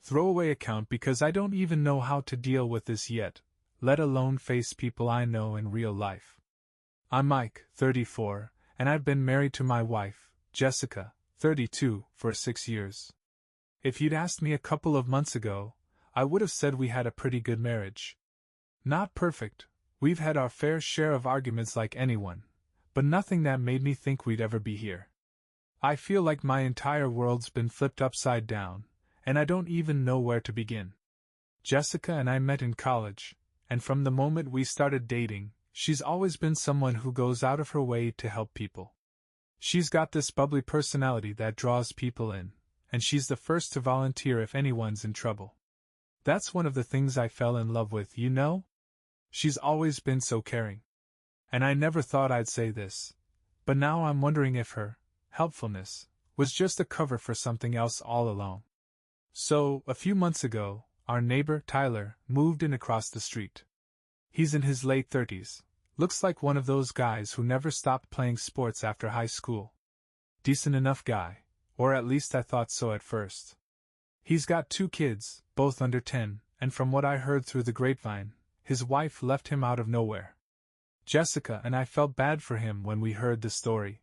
throwaway account because I don't even know how to deal with this yet, let alone face people I know in real life. I'm Mike, 34, and I've been married to my wife, Jessica, 32, for 6 years. If you'd asked me a couple of months ago, I would have said we had a pretty good marriage. Not perfect, we've had our fair share of arguments like anyone, but nothing that made me think we'd ever be here. I feel like my entire world's been flipped upside down, and I don't even know where to begin. Jessica and I met in college, and from the moment we started dating, she's always been someone who goes out of her way to help people. She's got this bubbly personality that draws people in, and she's the first to volunteer if anyone's in trouble. That's one of the things I fell in love with, you know? She's always been so caring. And I never thought I'd say this, but now I'm wondering if her helpfulness was just a cover for something else all along. So, a few months ago, our neighbor, Tyler, moved in across the street. He's in his late 30s, looks like one of those guys who never stopped playing sports after high school. Decent enough guy, or at least I thought so at first. He's got 2 kids, both under 10, and from what I heard through the grapevine, his wife left him out of nowhere. Jessica and I felt bad for him when we heard the story.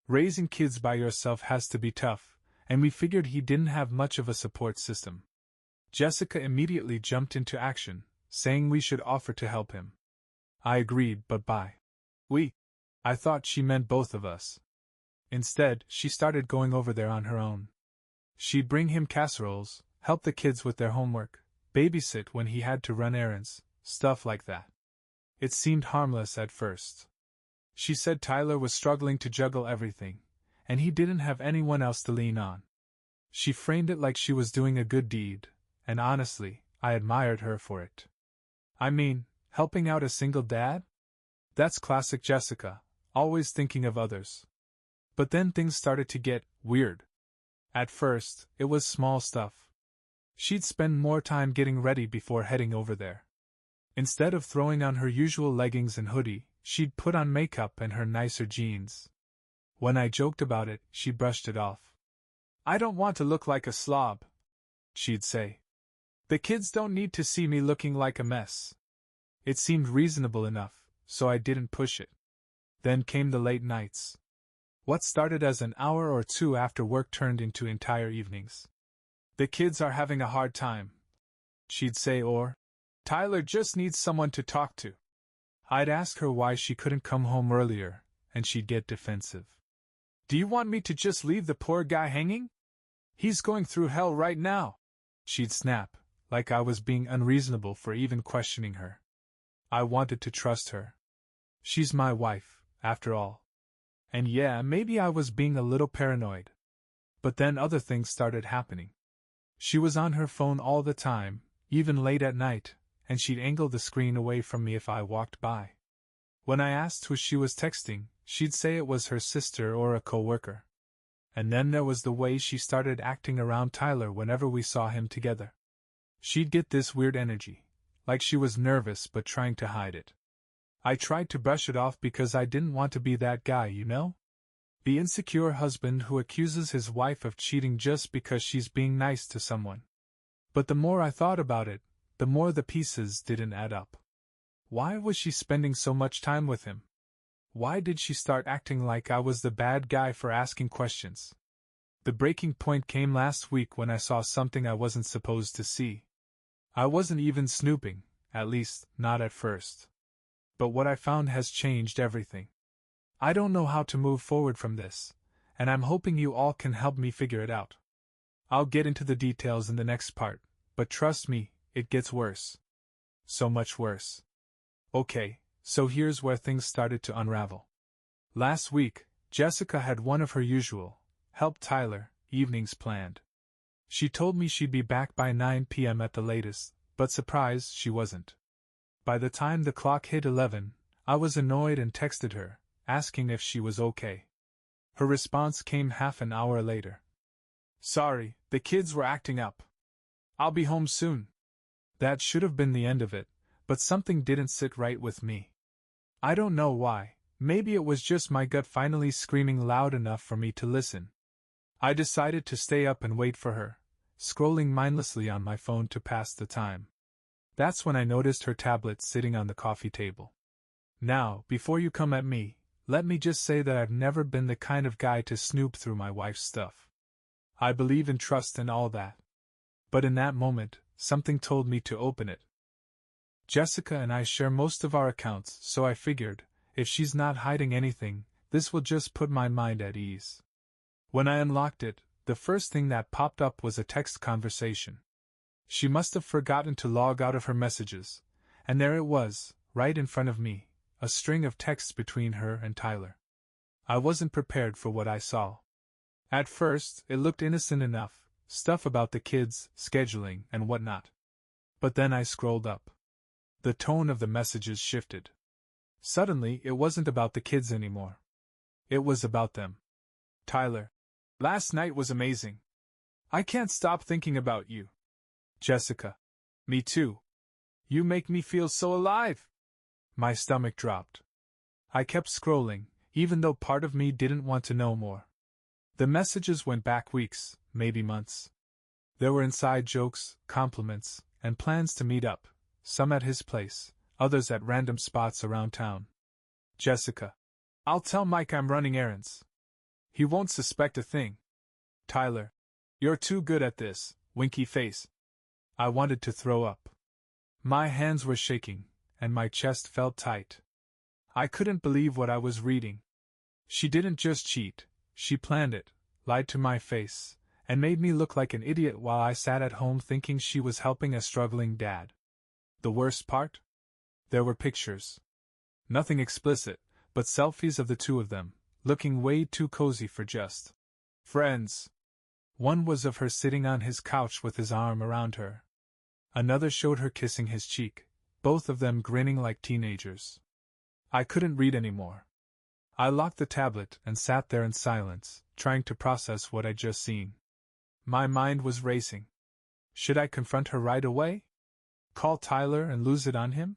Raising kids by yourself has to be tough, and we figured he didn't have much of a support system. Jessica immediately jumped into action, saying we should offer to help him. I agreed, but by we, I thought she meant both of us. Instead, she started going over there on her own. She'd bring him casseroles, help the kids with their homework, babysit when he had to run errands, stuff like that. It seemed harmless at first. She said Tyler was struggling to juggle everything, and he didn't have anyone else to lean on. She framed it like she was doing a good deed, and honestly, I admired her for it. I mean, helping out a single dad? That's classic Jessica, always thinking of others. But then things started to get weird. At first, it was small stuff. She'd spend more time getting ready before heading over there. Instead of throwing on her usual leggings and hoodie, she'd put on makeup and her nicer jeans. When I joked about it, she brushed it off. I don't want to look like a slob, she'd say. The kids don't need to see me looking like a mess. It seemed reasonable enough, so I didn't push it. Then came the late nights. What started as an hour or 2 after work turned into entire evenings. The kids are having a hard time, she'd say, or Tyler just needs someone to talk to. I'd ask her why she couldn't come home earlier, and she'd get defensive. Do you want me to just leave the poor guy hanging? He's going through hell right now, she'd snap, like I was being unreasonable for even questioning her. I wanted to trust her. She's my wife, after all. And yeah, maybe I was being a little paranoid. But then other things started happening. She was on her phone all the time, even late at night, and she'd angle the screen away from me if I walked by. When I asked who she was texting, she'd say it was her sister or a coworker. And then there was the way she started acting around Tyler whenever we saw him together. She'd get this weird energy, like she was nervous but trying to hide it. I tried to brush it off because I didn't want to be that guy, you know? The insecure husband who accuses his wife of cheating just because she's being nice to someone. But the more I thought about it, the more the pieces didn't add up. Why was she spending so much time with him? Why did she start acting like I was the bad guy for asking questions? The breaking point came last week when I saw something I wasn't supposed to see. I wasn't even snooping, at least, not at first. But what I found has changed everything. I don't know how to move forward from this, and I'm hoping you all can help me figure it out. I'll get into the details in the next part, but trust me, it gets worse. So much worse. Okay, so here's where things started to unravel. Last week, Jessica had one of her usual, help Tyler, evenings planned. She told me she'd be back by 9 p.m. at the latest, but surprise, she wasn't. By the time the clock hit 11, I was annoyed and texted her, asking if she was okay. Her response came half an hour later. Sorry, the kids were acting up. I'll be home soon. That should have been the end of it, but something didn't sit right with me. I don't know why, maybe it was just my gut finally screaming loud enough for me to listen. I decided to stay up and wait for her, scrolling mindlessly on my phone to pass the time. That's when I noticed her tablet sitting on the coffee table. Now, before you come at me, let me just say that I've never been the kind of guy to snoop through my wife's stuff. I believe in trust and all that. But in that moment, something told me to open it. Jessica and I share most of our accounts, so I figured, if she's not hiding anything, this will just put my mind at ease. When I unlocked it, the first thing that popped up was a text conversation. She must have forgotten to log out of her messages, and there it was, right in front of me, a string of texts between her and Tyler. I wasn't prepared for what I saw. At first, it looked innocent enough, stuff about the kids, scheduling, and whatnot. But then I scrolled up. The tone of the messages shifted. Suddenly, it wasn't about the kids anymore. It was about them. Tyler. Last night was amazing. I can't stop thinking about you. Jessica. Me too. You make me feel so alive. My stomach dropped. I kept scrolling, even though part of me didn't want to know more. The messages went back weeks, maybe months. There were inside jokes, compliments, and plans to meet up, some at his place, others at random spots around town. Jessica. I'll tell Mike I'm running errands. He won't suspect a thing. Tyler. You're too good at this, winky face. I wanted to throw up. My hands were shaking, and my chest felt tight. I couldn't believe what I was reading. She didn't just cheat, she planned it, lied to my face, and made me look like an idiot while I sat at home thinking she was helping a struggling dad. The worst part? There were pictures. Nothing explicit, but selfies of the two of them, looking way too cozy for just friends. One was of her sitting on his couch with his arm around her. Another showed her kissing his cheek, both of them grinning like teenagers. I couldn't read anymore. I locked the tablet and sat there in silence, trying to process what I'd just seen. My mind was racing. Should I confront her right away? Call Tyler and lose it on him?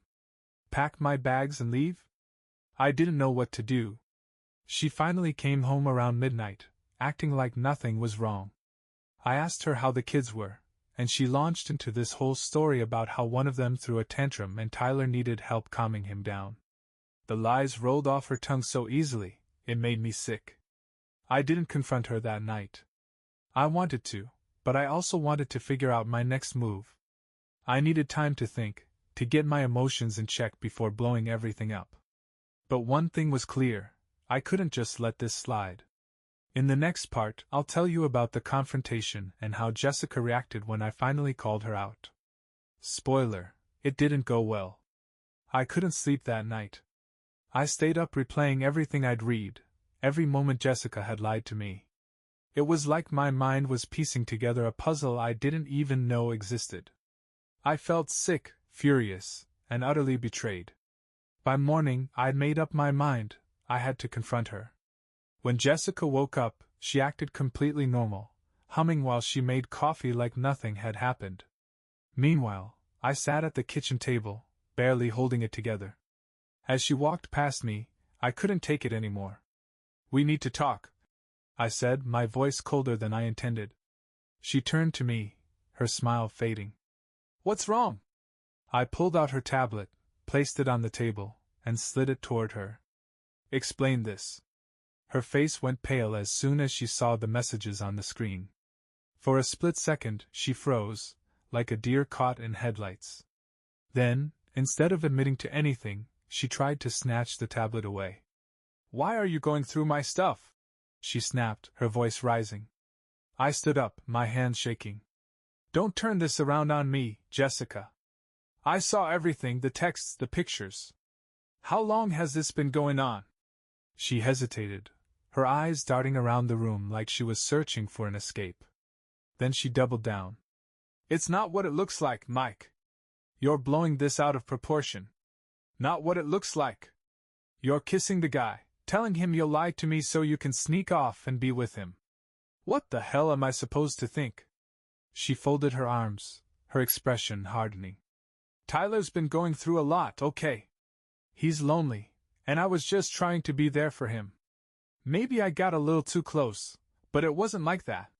Pack my bags and leave? I didn't know what to do. She finally came home around midnight, acting like nothing was wrong. I asked her how the kids were, and she launched into this whole story about how one of them threw a tantrum and Tyler needed help calming him down. The lies rolled off her tongue so easily, it made me sick. I didn't confront her that night. I wanted to, but I also wanted to figure out my next move. I needed time to think, to get my emotions in check before blowing everything up. But one thing was clear, I couldn't just let this slide. In the next part, I'll tell you about the confrontation and how Jessica reacted when I finally called her out. Spoiler, it didn't go well. I couldn't sleep that night. I stayed up replaying everything I'd read, every moment Jessica had lied to me. It was like my mind was piecing together a puzzle I didn't even know existed. I felt sick, furious, and utterly betrayed. By morning, I'd made up my mind, I had to confront her. When Jessica woke up, she acted completely normal, humming while she made coffee like nothing had happened. Meanwhile, I sat at the kitchen table, barely holding it together. As she walked past me, I couldn't take it anymore. We need to talk, I said, my voice colder than I intended. She turned to me, her smile fading. What's wrong? I pulled out her tablet, placed it on the table, and slid it toward her. Explain this. Her face went pale as soon as she saw the messages on the screen. For a split second, she froze, like a deer caught in headlights. Then, instead of admitting to anything, she tried to snatch the tablet away. Why are you going through my stuff? She snapped, her voice rising. I stood up, my hands shaking. Don't turn this around on me, Jessica. I saw everything, the texts, the pictures. How long has this been going on? She hesitated, her eyes darting around the room like she was searching for an escape. Then she doubled down. It's not what it looks like, Mike. You're blowing this out of proportion. Not what it looks like. You're kissing the guy, telling him you'll lie to me so you can sneak off and be with him. What the hell am I supposed to think? She folded her arms, her expression hardening. Tyler's been going through a lot, okay? He's lonely, and I was just trying to be there for him. Maybe I got a little too close, but it wasn't like that.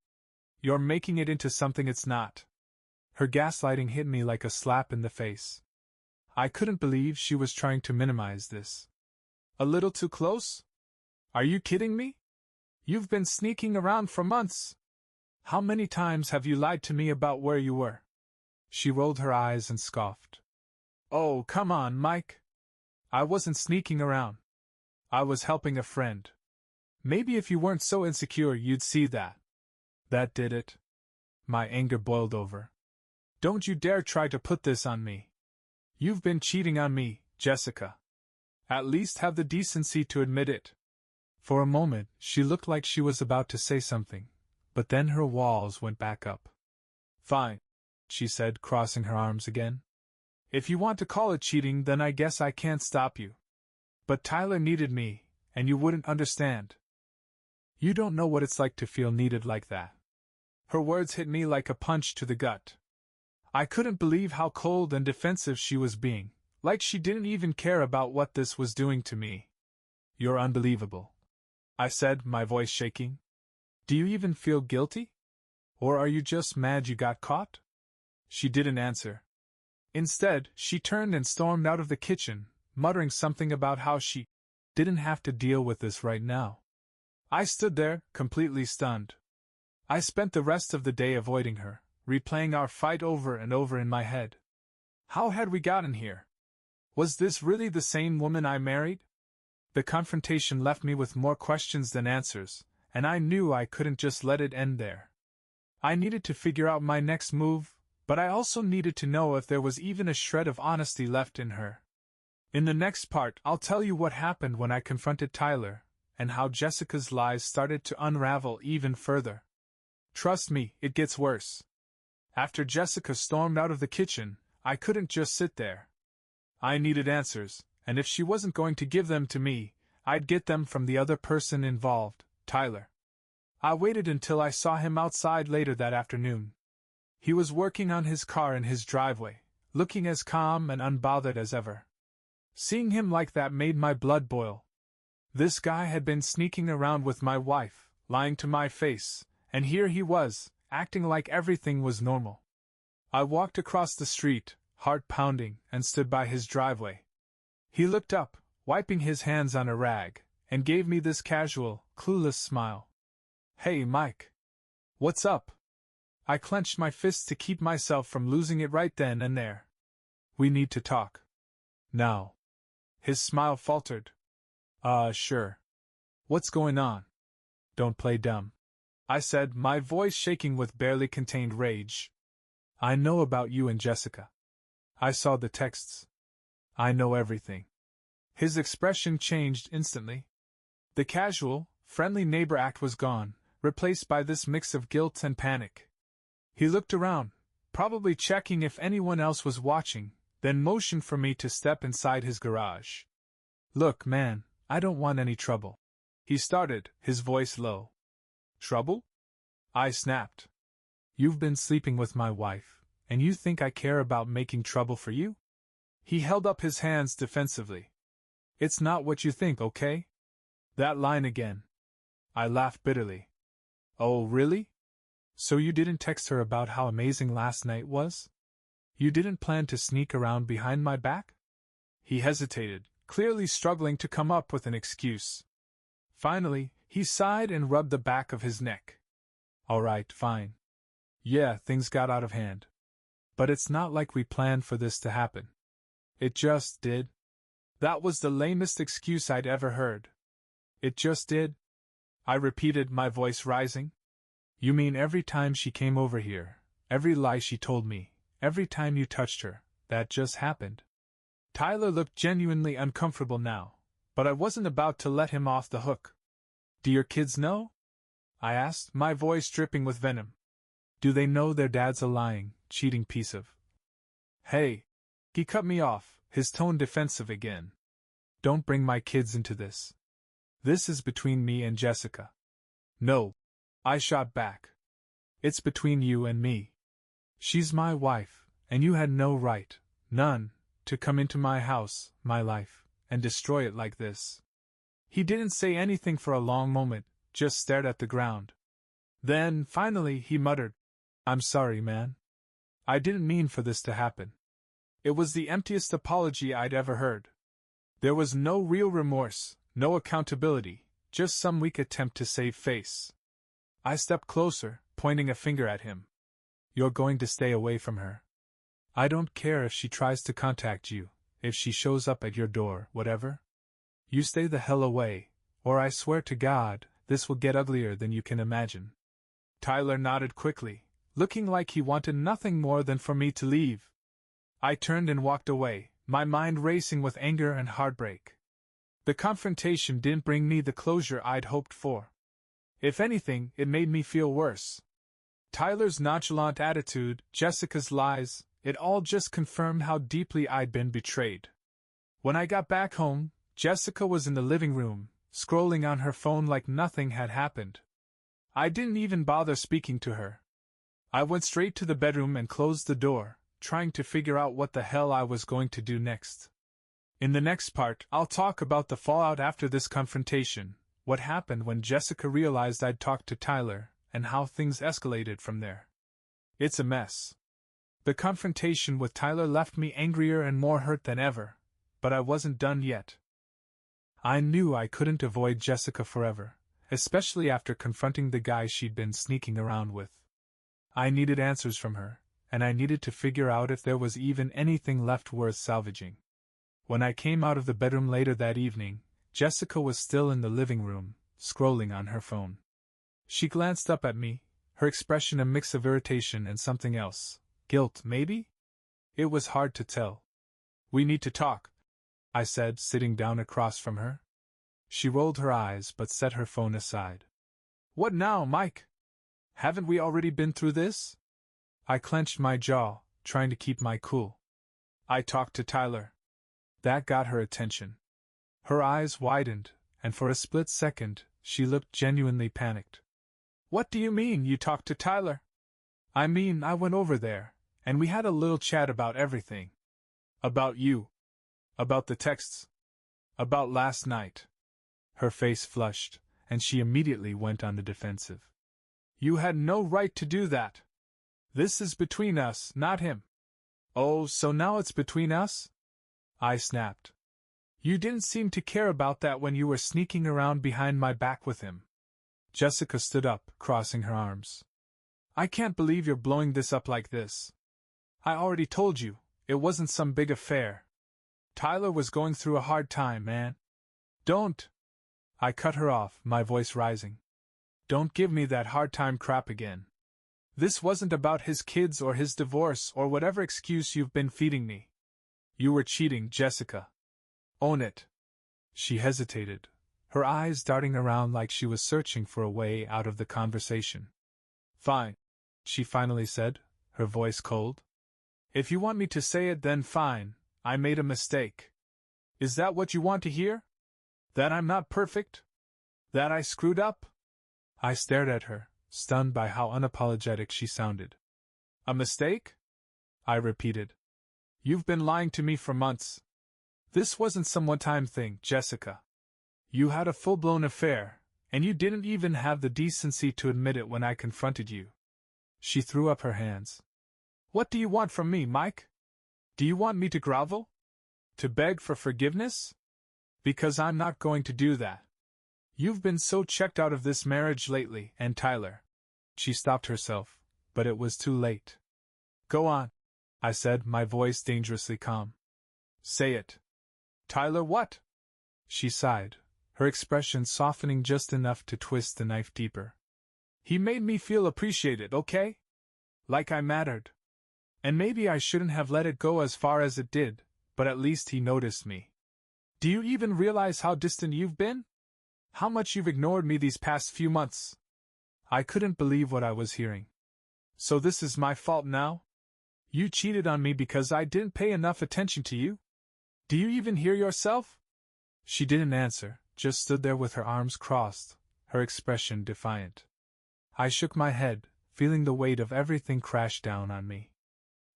You're making it into something it's not. Her gaslighting hit me like a slap in the face. I couldn't believe she was trying to minimize this. A little too close? Are you kidding me? You've been sneaking around for months. How many times have you lied to me about where you were? She rolled her eyes and scoffed. Oh, come on, Mike. I wasn't sneaking around. I was helping a friend. Maybe if you weren't so insecure, you'd see that. That did it. My anger boiled over. Don't you dare try to put this on me. You've been cheating on me, Jessica. At least have the decency to admit it. For a moment, she looked like she was about to say something, but then her walls went back up. Fine, she said, crossing her arms again. If you want to call it cheating, then I guess I can't stop you. But Tyler needed me, and you wouldn't understand. You don't know what it's like to feel needed like that. Her words hit me like a punch to the gut. I couldn't believe how cold and defensive she was being, like she didn't even care about what this was doing to me. You're unbelievable, I said, my voice shaking. Do you even feel guilty? Or are you just mad you got caught? She didn't answer. Instead, she turned and stormed out of the kitchen, muttering something about how she didn't have to deal with this right now. I stood there, completely stunned. I spent the rest of the day avoiding her, replaying our fight over and over in my head. How had we gotten here? Was this really the same woman I married? The confrontation left me with more questions than answers, and I knew I couldn't just let it end there. I needed to figure out my next move, but I also needed to know if there was even a shred of honesty left in her. In the next part, I'll tell you what happened when I confronted Tyler, and how Jessica's lies started to unravel even further. Trust me, it gets worse. After Jessica stormed out of the kitchen, I couldn't just sit there. I needed answers, and if she wasn't going to give them to me, I'd get them from the other person involved, Tyler. I waited until I saw him outside later that afternoon. He was working on his car in his driveway, looking as calm and unbothered as ever. Seeing him like that made my blood boil. This guy had been sneaking around with my wife, lying to my face, and here he was, acting like everything was normal. I walked across the street, heart pounding, and stood by his driveway. He looked up, wiping his hands on a rag, and gave me this casual, clueless smile. Hey, Mike. What's up? I clenched my fists to keep myself from losing it right then and there. We need to talk. Now. His smile faltered. Sure. What's going on? Don't play dumb, I said, my voice shaking with barely contained rage. I know about you and Jessica. I saw the texts. I know everything. His expression changed instantly. The casual, friendly neighbor act was gone, replaced by this mix of guilt and panic. He looked around, probably checking if anyone else was watching, then motioned for me to step inside his garage. Look, man, I don't want any trouble. He started, his voice low. Trouble? I snapped. You've been sleeping with my wife, and you think I care about making trouble for you? He held up his hands defensively. It's not what you think, okay? That line again. I laughed bitterly. Oh, really? So you didn't text her about how amazing last night was? You didn't plan to sneak around behind my back? He hesitated, clearly struggling to come up with an excuse. Finally, he sighed and rubbed the back of his neck. All right, fine. Yeah, things got out of hand. But it's not like we planned for this to happen. It just did. That was the lamest excuse I'd ever heard. It just did? I repeated, my voice rising. You mean every time she came over here, every lie she told me, every time you touched her, that just happened? Tyler looked genuinely uncomfortable now, but I wasn't about to let him off the hook. Do your kids know? I asked, my voice dripping with venom. Do they know their dad's a lying, cheating piece of... Hey! He cut me off, his tone defensive again. Don't bring my kids into this. This is between me and Jessica. No, I shot back. It's between you and me. She's my wife, and you had no right, none, to come into my house, my life, and destroy it like this. He didn't say anything for a long moment, just stared at the ground. Then, finally, he muttered, "I'm sorry, man. I didn't mean for this to happen." It was the emptiest apology I'd ever heard. There was no real remorse, no accountability, just some weak attempt to save face. I stepped closer, pointing a finger at him. "You're going to stay away from her. I don't care if she tries to contact you, if she shows up at your door, whatever. You stay the hell away, or I swear to God, this will get uglier than you can imagine." Tyler nodded quickly, looking like he wanted nothing more than for me to leave. I turned and walked away, my mind racing with anger and heartbreak. The confrontation didn't bring me the closure I'd hoped for. If anything, it made me feel worse. Tyler's nonchalant attitude, Jessica's lies, it all just confirmed how deeply I'd been betrayed. When I got back home, Jessica was in the living room, scrolling on her phone like nothing had happened. I didn't even bother speaking to her. I went straight to the bedroom and closed the door, trying to figure out what the hell I was going to do next. In the next part, I'll talk about the fallout after this confrontation, what happened when Jessica realized I'd talked to Tyler, and how things escalated from there. It's a mess. The confrontation with Tyler left me angrier and more hurt than ever, but I wasn't done yet. I knew I couldn't avoid Jessica forever, especially after confronting the guy she'd been sneaking around with. I needed answers from her, and I needed to figure out if there was even anything left worth salvaging. When I came out of the bedroom later that evening, Jessica was still in the living room, scrolling on her phone. She glanced up at me, her expression a mix of irritation and something else. Guilt, maybe? It was hard to tell. "We need to talk," I said, sitting down across from her. She rolled her eyes but set her phone aside. "What now, Mike? Haven't we already been through this?" I clenched my jaw, trying to keep my cool. "I talked to Tyler." That got her attention. Her eyes widened, and for a split second, she looked genuinely panicked. "What do you mean, you talked to Tyler?" "I mean, I went over there, and we had a little chat about everything. About you. About the texts. About last night." Her face flushed, and she immediately went on the defensive. "You had no right to do that. This is between us, not him." "Oh, so now it's between us?" I snapped. "You didn't seem to care about that when you were sneaking around behind my back with him." Jessica stood up, crossing her arms. "I can't believe you're blowing this up like this. I already told you, it wasn't some big affair. Tyler was going through a hard time, man. Don't—" I cut her off, my voice rising. "Don't give me that hard time crap again. This wasn't about his kids or his divorce or whatever excuse you've been feeding me. You were cheating, Jessica. Own it." She hesitated, her eyes darting around like she was searching for a way out of the conversation. "Fine," she finally said, her voice cold. "If you want me to say it, then fine. I made a mistake. Is that what you want to hear? That I'm not perfect? That I screwed up?" I stared at her, stunned by how unapologetic she sounded. "A mistake?" I repeated. "You've been lying to me for months. This wasn't some one-time thing, Jessica. You had a full-blown affair, and you didn't even have the decency to admit it when I confronted you." She threw up her hands. "What do you want from me, Mike? Do you want me to grovel? To beg for forgiveness? Because I'm not going to do that. You've been so checked out of this marriage lately, and Tyler." She stopped herself, but it was too late. "Go on," I said, my voice dangerously calm. "Say it." "Tyler what?" She sighed, her expression softening just enough to twist the knife deeper. "He made me feel appreciated, okay? Like I mattered. And maybe I shouldn't have let it go as far as it did, but at least he noticed me. Do you even realize how distant you've been? How much you've ignored me these past few months?" I couldn't believe what I was hearing. "So this is my fault now? You cheated on me because I didn't pay enough attention to you? Do you even hear yourself?" She didn't answer, just stood there with her arms crossed, her expression defiant. I shook my head, feeling the weight of everything crash down on me.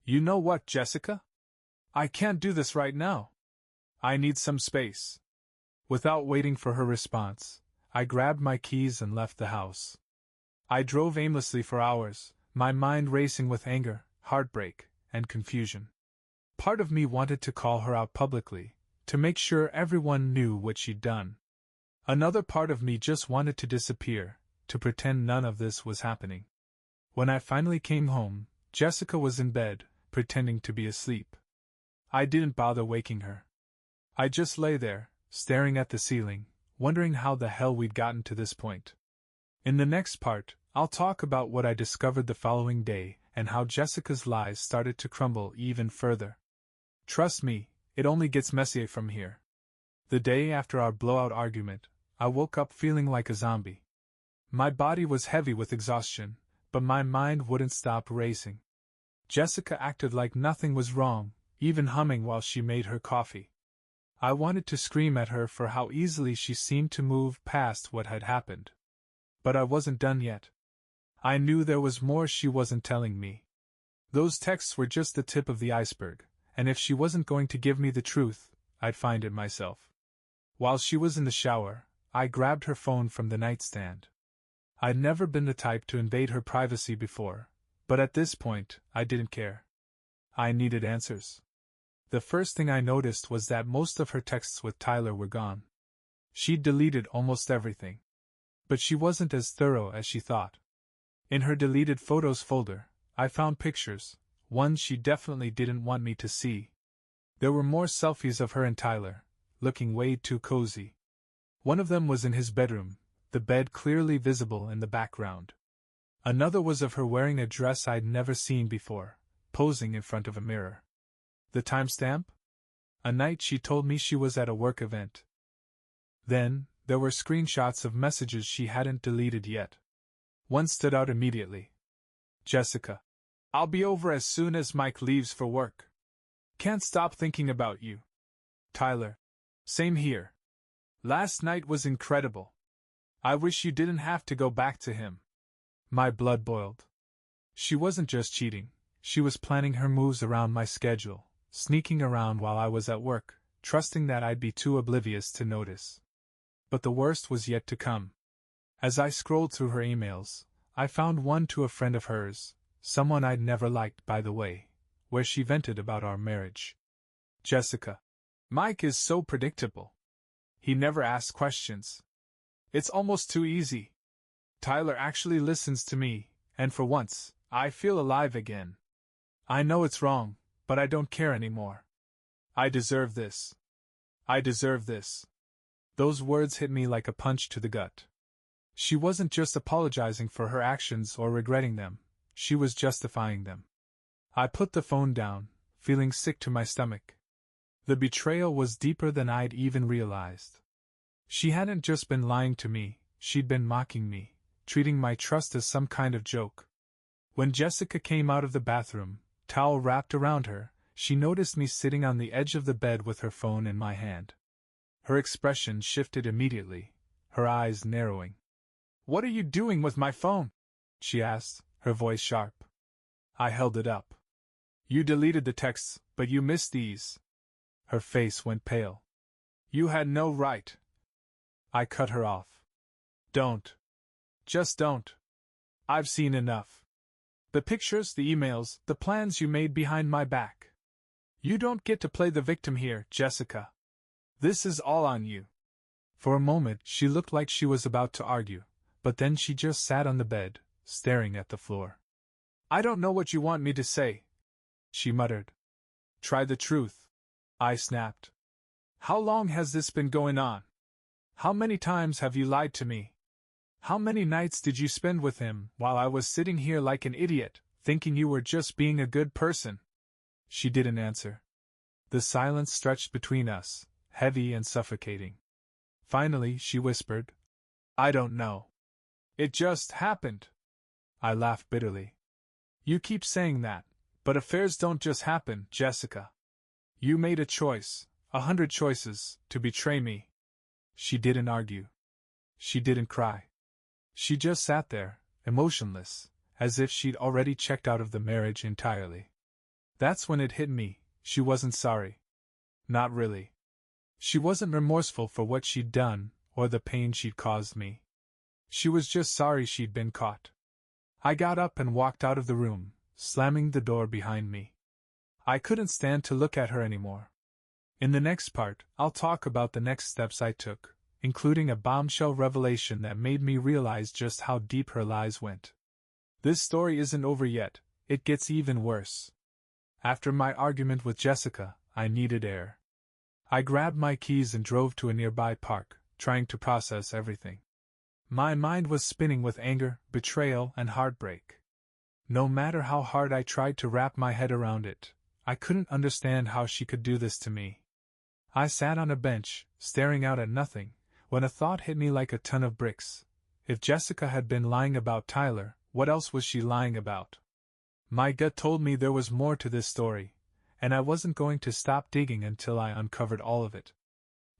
"You know what, Jessica? I can't do this right now. I need some space." Without waiting for her response, I grabbed my keys and left the house. I drove aimlessly for hours, my mind racing with anger, heartbreak, and confusion. Part of me wanted to call her out publicly, to make sure everyone knew what she'd done. Another part of me just wanted to disappear, to pretend none of this was happening. When I finally came home, Jessica was in bed, pretending to be asleep. I didn't bother waking her. I just lay there, staring at the ceiling, wondering how the hell we'd gotten to this point. In the next part, I'll talk about what I discovered the following day and how Jessica's lies started to crumble even further. Trust me, it only gets messier from here. The day after our blowout argument, I woke up feeling like a zombie. My body was heavy with exhaustion, but my mind wouldn't stop racing. Jessica acted like nothing was wrong, even humming while she made her coffee. I wanted to scream at her for how easily she seemed to move past what had happened. But I wasn't done yet. I knew there was more she wasn't telling me. Those texts were just the tip of the iceberg, and if she wasn't going to give me the truth, I'd find it myself. While she was in the shower, I grabbed her phone from the nightstand. I'd never been the type to invade her privacy before, but at this point, I didn't care. I needed answers. The first thing I noticed was that most of her texts with Tyler were gone. She'd deleted almost everything. But she wasn't as thorough as she thought. In her deleted photos folder, I found pictures, ones she definitely didn't want me to see. There were more selfies of her and Tyler, looking way too cozy. One of them was in his bedroom, the bed clearly visible in the background. Another was of her wearing a dress I'd never seen before, posing in front of a mirror. The timestamp? A night she told me she was at a work event. Then, there were screenshots of messages she hadn't deleted yet. One stood out immediately. Jessica. I'll be over as soon as Mike leaves for work. Can't stop thinking about you. Tyler. Same here. Last night was incredible. I wish you didn't have to go back to him. My blood boiled. She wasn't just cheating, she was planning her moves around my schedule, sneaking around while I was at work, trusting that I'd be too oblivious to notice. But the worst was yet to come. As I scrolled through her emails, I found one to a friend of hers, someone I'd never liked, by the way, where she vented about our marriage. Jessica. Mike is so predictable. He never asks questions. It's almost too easy. Tyler actually listens to me, and for once, I feel alive again. I know it's wrong, but I don't care anymore. I deserve this. I deserve this. Those words hit me like a punch to the gut. She wasn't just apologizing for her actions or regretting them, she was justifying them. I put the phone down, feeling sick to my stomach. The betrayal was deeper than I'd even realized. She hadn't just been lying to me, she'd been mocking me, treating my trust as some kind of joke. When Jessica came out of the bathroom, towel wrapped around her, she noticed me sitting on the edge of the bed with her phone in my hand. Her expression shifted immediately, her eyes narrowing. "What are you doing with my phone?" she asked, her voice sharp. I held it up. "You deleted the texts, but you missed these." Her face went pale. "You had no right." I cut her off. "Don't. Just don't. I've seen enough. The pictures, the emails, the plans you made behind my back. You don't get to play the victim here, Jessica. This is all on you." For a moment, she looked like she was about to argue, but then she just sat on the bed, staring at the floor. "I don't know what you want me to say," she muttered. "Try the truth," I snapped. "How long has this been going on? How many times have you lied to me? How many nights did you spend with him while I was sitting here like an idiot, thinking you were just being a good person?" She didn't answer. The silence stretched between us, heavy and suffocating. Finally, she whispered, "I don't know. It just happened." I laughed bitterly. "You keep saying that, but affairs don't just happen, Jessica. You made a choice, 100 choices, to betray me." She didn't argue. She didn't cry. She just sat there, emotionless, as if she'd already checked out of the marriage entirely. That's when it hit me, she wasn't sorry. Not really. She wasn't remorseful for what she'd done, or the pain she'd caused me. She was just sorry she'd been caught. I got up and walked out of the room, slamming the door behind me. I couldn't stand to look at her anymore. In the next part, I'll talk about the next steps I took, including a bombshell revelation that made me realize just how deep her lies went. This story isn't over yet, it gets even worse. After my argument with Jessica, I needed air. I grabbed my keys and drove to a nearby park, trying to process everything. My mind was spinning with anger, betrayal, and heartbreak. No matter how hard I tried to wrap my head around it, I couldn't understand how she could do this to me. I sat on a bench, staring out at nothing, when a thought hit me like a ton of bricks. If Jessica had been lying about Tyler, what else was she lying about? My gut told me there was more to this story, and I wasn't going to stop digging until I uncovered all of it.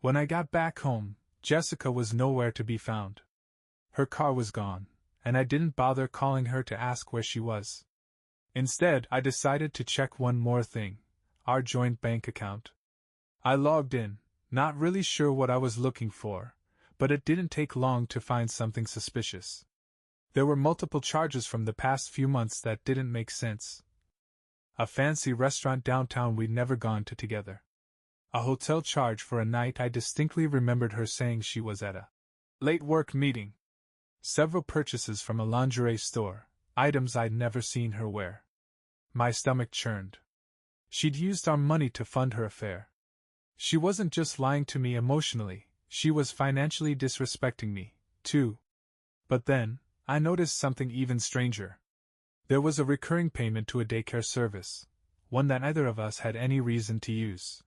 When I got back home, Jessica was nowhere to be found. Her car was gone, and I didn't bother calling her to ask where she was. Instead, I decided to check one more thing: our joint bank account. I logged in, not really sure what I was looking for, but it didn't take long to find something suspicious. There were multiple charges from the past few months that didn't make sense. A fancy restaurant downtown we'd never gone to together. A hotel charge for a night I distinctly remembered her saying she was at a late work meeting. Several purchases from a lingerie store, items I'd never seen her wear. My stomach churned. She'd used our money to fund her affair. She wasn't just lying to me emotionally, she was financially disrespecting me, too. But then, I noticed something even stranger. There was a recurring payment to a daycare service, one that neither of us had any reason to use.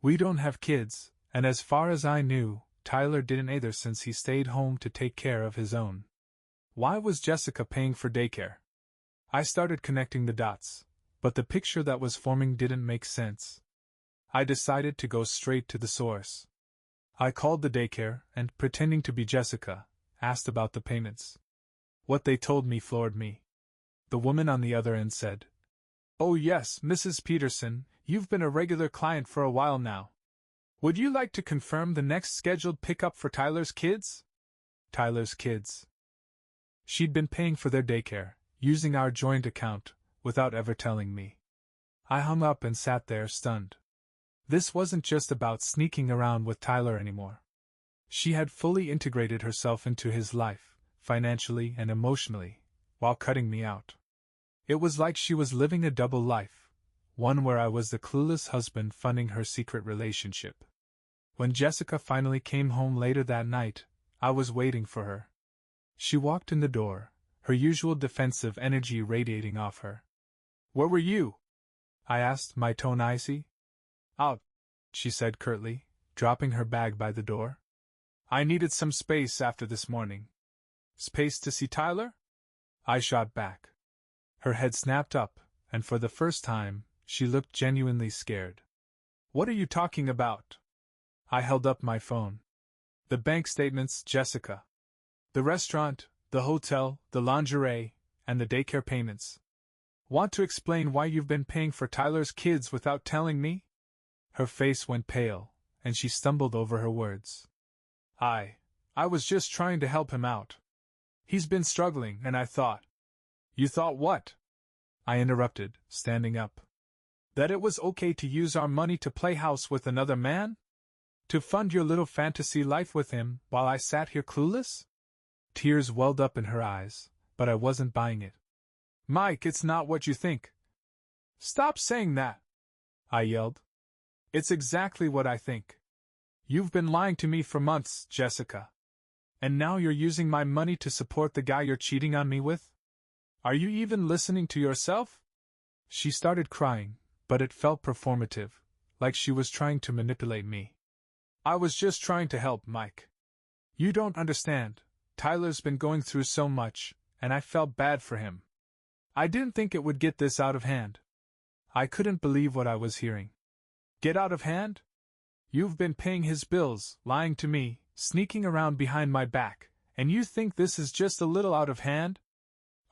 We don't have kids, and as far as I knew, Tyler didn't either since he stayed home to take care of his own. Why was Jessica paying for daycare? I started connecting the dots, but the picture that was forming didn't make sense. I decided to go straight to the source. I called the daycare and, pretending to be Jessica, asked about the payments. What they told me floored me. The woman on the other end said, "Oh yes, Mrs. Peterson, you've been a regular client for a while now. Would you like to confirm the next scheduled pickup for Tyler's kids?" Tyler's kids. She'd been paying for their daycare, using our joint account, without ever telling me. I hung up and sat there stunned. This wasn't just about sneaking around with Tyler anymore. She had fully integrated herself into his life, financially and emotionally, while cutting me out. It was like she was living a double life, one where I was the clueless husband funding her secret relationship. When Jessica finally came home later that night, I was waiting for her. She walked in the door, her usual defensive energy radiating off her. "Where were you?" I asked, my tone icy. "Out," she said curtly, dropping her bag by the door. "I needed some space after this morning." "Space to see Tyler?" I shot back. Her head snapped up, and for the first time, she looked genuinely scared. "What are you talking about?" I held up my phone. "The bank statements, Jessica. The restaurant, the hotel, the lingerie, and the daycare payments. Want to explain why you've been paying for Tyler's kids without telling me?" Her face went pale, and she stumbled over her words. I was just trying to help him out. He's been struggling, and I thought." "You thought what?" I interrupted, standing up. "That it was okay to use our money to play house with another man? To fund your little fantasy life with him, while I sat here clueless?" Tears welled up in her eyes, but I wasn't buying it. "Mike, it's not what you think." "Stop saying that!" I yelled. "It's exactly what I think. You've been lying to me for months, Jessica. And now you're using my money to support the guy you're cheating on me with? Are you even listening to yourself?" She started crying, but it felt performative, like she was trying to manipulate me. "I was just trying to help, Mike. You don't understand. Tyler's been going through so much, and I felt bad for him. I didn't think it would get this out of hand." I couldn't believe what I was hearing. "Get out of hand? You've been paying his bills, lying to me, sneaking around behind my back, and you think this is just a little out of hand?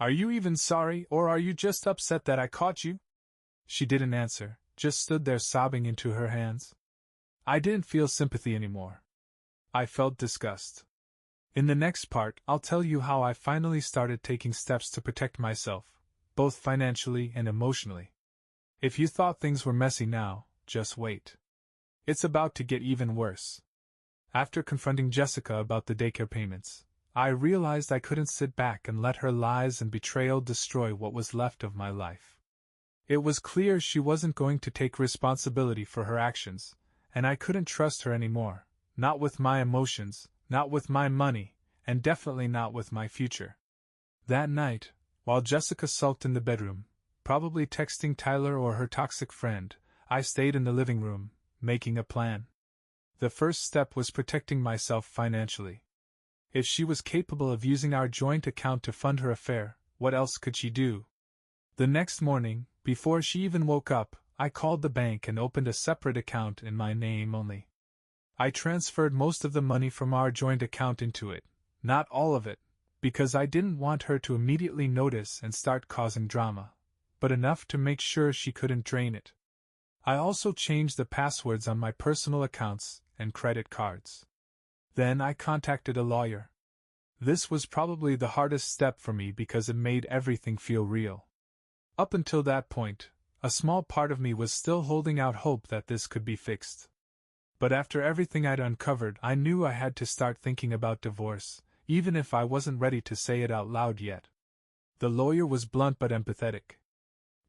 Are you even sorry, or are you just upset that I caught you?" She didn't answer, just stood there sobbing into her hands. I didn't feel sympathy anymore. I felt disgust. In the next part, I'll tell you how I finally started taking steps to protect myself, both financially and emotionally. If you thought things were messy now, just wait. It's about to get even worse. After confronting Jessica about the daycare payments, I realized I couldn't sit back and let her lies and betrayal destroy what was left of my life. It was clear she wasn't going to take responsibility for her actions, and I couldn't trust her anymore, not with my emotions, not with my money, and definitely not with my future. That night, while Jessica sulked in the bedroom, probably texting Tyler or her toxic friend, I stayed in the living room, making a plan. The first step was protecting myself financially. If she was capable of using our joint account to fund her affair, what else could she do? The next morning, before she even woke up, I called the bank and opened a separate account in my name only. I transferred most of the money from our joint account into it, not all of it, because I didn't want her to immediately notice and start causing drama, but enough to make sure she couldn't drain it. I also changed the passwords on my personal accounts and credit cards. Then I contacted a lawyer. This was probably the hardest step for me because it made everything feel real. Up until that point, a small part of me was still holding out hope that this could be fixed. But after everything I'd uncovered, I knew I had to start thinking about divorce, even if I wasn't ready to say it out loud yet. The lawyer was blunt but empathetic.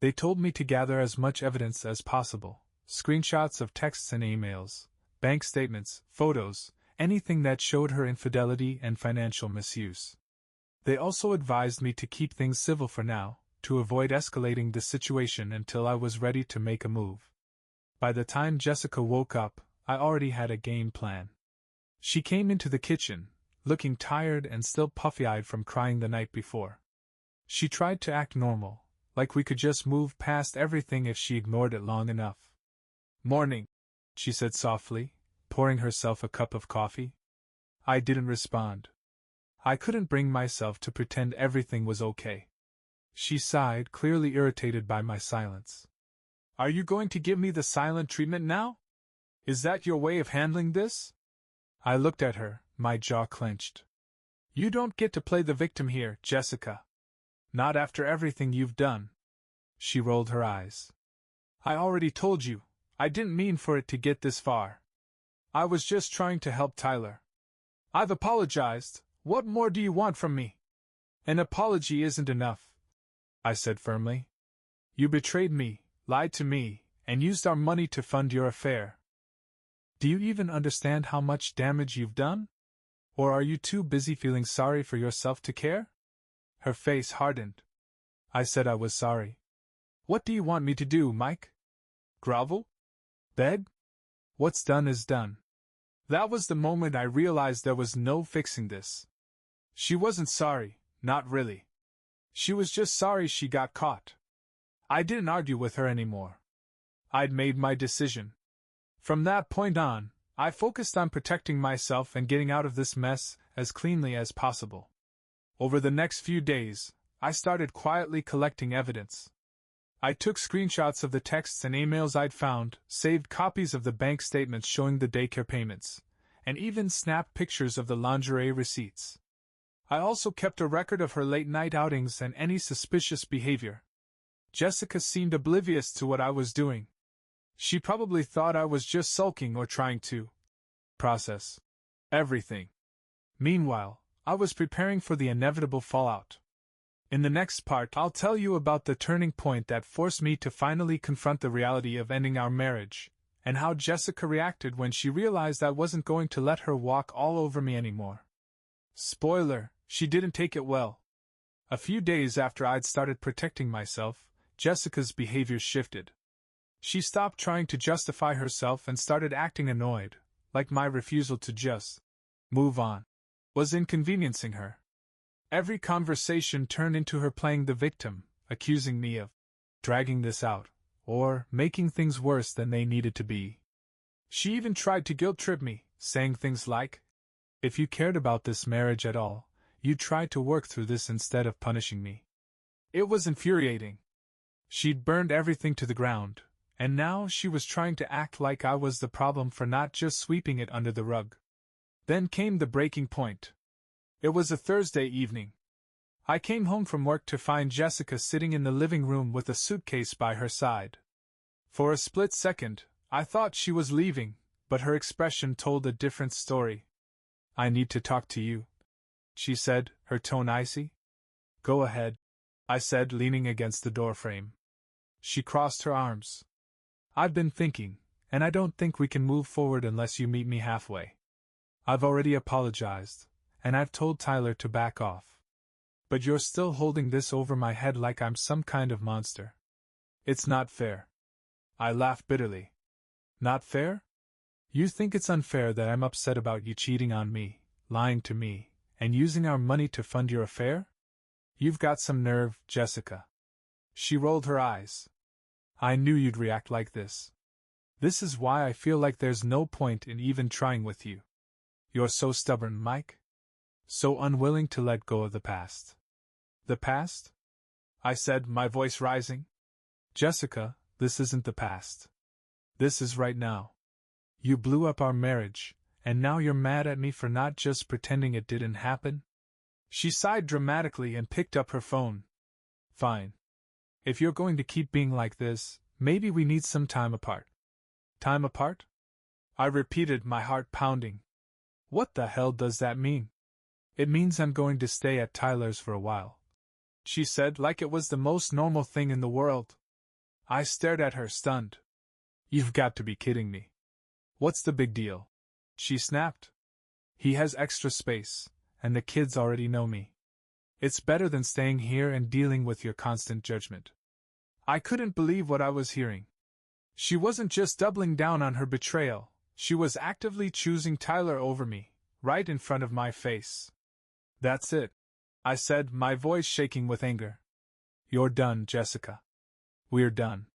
They told me to gather as much evidence as possible, screenshots of texts and emails, bank statements, photos, anything that showed her infidelity and financial misuse. They also advised me to keep things civil for now, to avoid escalating the situation until I was ready to make a move. By the time Jessica woke up, I already had a game plan. She came into the kitchen, looking tired and still puffy-eyed from crying the night before. She tried to act normal, like we could just move past everything if she ignored it long enough. "Morning," she said softly, pouring herself a cup of coffee. I didn't respond. I couldn't bring myself to pretend everything was okay. She sighed, clearly irritated by my silence. "Are you going to give me the silent treatment now? Is that your way of handling this?" I looked at her, my jaw clenched. "You don't get to play the victim here, Jessica. Not after everything you've done." She rolled her eyes. "I already told you, I didn't mean for it to get this far. I was just trying to help Tyler. I've apologized. What more do you want from me?" "An apology isn't enough," I said firmly. "You betrayed me, lied to me, and used our money to fund your affair. Do you even understand how much damage you've done? Or are you too busy feeling sorry for yourself to care?" Her face hardened. I said I was sorry. "What do you want me to do, Mike? Grovel? Beg? What's done is done." That was the moment I realized there was no fixing this. She wasn't sorry, not really. She was just sorry she got caught. I didn't argue with her anymore. I'd made my decision. From that point on, I focused on protecting myself and getting out of this mess as cleanly as possible. Over the next few days, I started quietly collecting evidence. I took screenshots of the texts and emails I'd found, saved copies of the bank statements showing the daycare payments, and even snapped pictures of the lingerie receipts. I also kept a record of her late-night outings and any suspicious behavior. Jessica seemed oblivious to what I was doing. She probably thought I was just sulking or trying to process everything. Meanwhile, I was preparing for the inevitable fallout. In the next part, I'll tell you about the turning point that forced me to finally confront the reality of ending our marriage, and how Jessica reacted when she realized I wasn't going to let her walk all over me anymore. Spoiler, she didn't take it well. A few days after I'd started protecting myself, Jessica's behavior shifted. She stopped trying to justify herself and started acting annoyed, like my refusal to just move on was inconveniencing her. Every conversation turned into her playing the victim, accusing me of dragging this out, or making things worse than they needed to be. She even tried to guilt-trip me, saying things like, "If you cared about this marriage at all, you'd try to work through this instead of punishing me." It was infuriating. She'd burned everything to the ground, and now she was trying to act like I was the problem for not just sweeping it under the rug. Then came the breaking point. It was a Thursday evening. I came home from work to find Jessica sitting in the living room with a suitcase by her side. For a split second, I thought she was leaving, but her expression told a different story. "I need to talk to you," she said, her tone icy. "Go ahead," I said, leaning against the doorframe. She crossed her arms. "I've been thinking, and I don't think we can move forward unless you meet me halfway. I've already apologized, and I've told Tyler to back off. But you're still holding this over my head like I'm some kind of monster. It's not fair." I laughed bitterly. "Not fair? You think it's unfair that I'm upset about you cheating on me, lying to me, and using our money to fund your affair? You've got some nerve, Jessica." She rolled her eyes. "I knew you'd react like this. This is why I feel like there's no point in even trying with you. You're so stubborn, Mike. So unwilling to let go of the past." "The past?" I said, my voice rising. "Jessica, this isn't the past. This is right now. You blew up our marriage, and now you're mad at me for not just pretending it didn't happen?" She sighed dramatically and picked up her phone. "Fine. If you're going to keep being like this, maybe we need some time apart." "Time apart?" I repeated, my heart pounding. "What the hell does that mean?" "It means I'm going to stay at Tyler's for a while," she said, like it was the most normal thing in the world. I stared at her, stunned. "You've got to be kidding me. What's the big deal?" she snapped. "He has extra space, and the kids already know me. It's better than staying here and dealing with your constant judgment." I couldn't believe what I was hearing. She wasn't just doubling down on her betrayal, she was actively choosing Tyler over me, right in front of my face. "That's it," I said, my voice shaking with anger. "You're done, Jessica. We're done.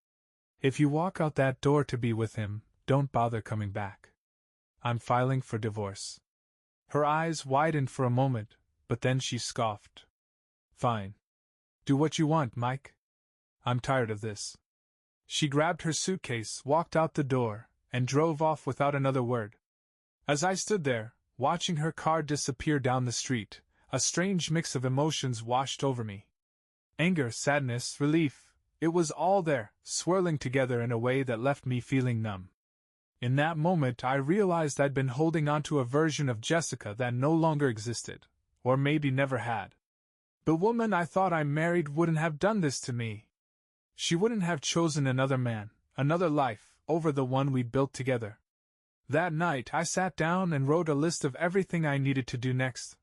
If you walk out that door to be with him, don't bother coming back. I'm filing for divorce." Her eyes widened for a moment, but then she scoffed. "Fine. Do what you want, Mike. I'm tired of this." She grabbed her suitcase, walked out the door, and drove off without another word. As I stood there, watching her car disappear down the street, a strange mix of emotions washed over me. Anger, sadness, relief, it was all there, swirling together in a way that left me feeling numb. In that moment I realized I'd been holding on to a version of Jessica that no longer existed, or maybe never had. The woman I thought I married wouldn't have done this to me. She wouldn't have chosen another man, another life, over the one we'd built together. That night I sat down and wrote a list of everything I needed to do next.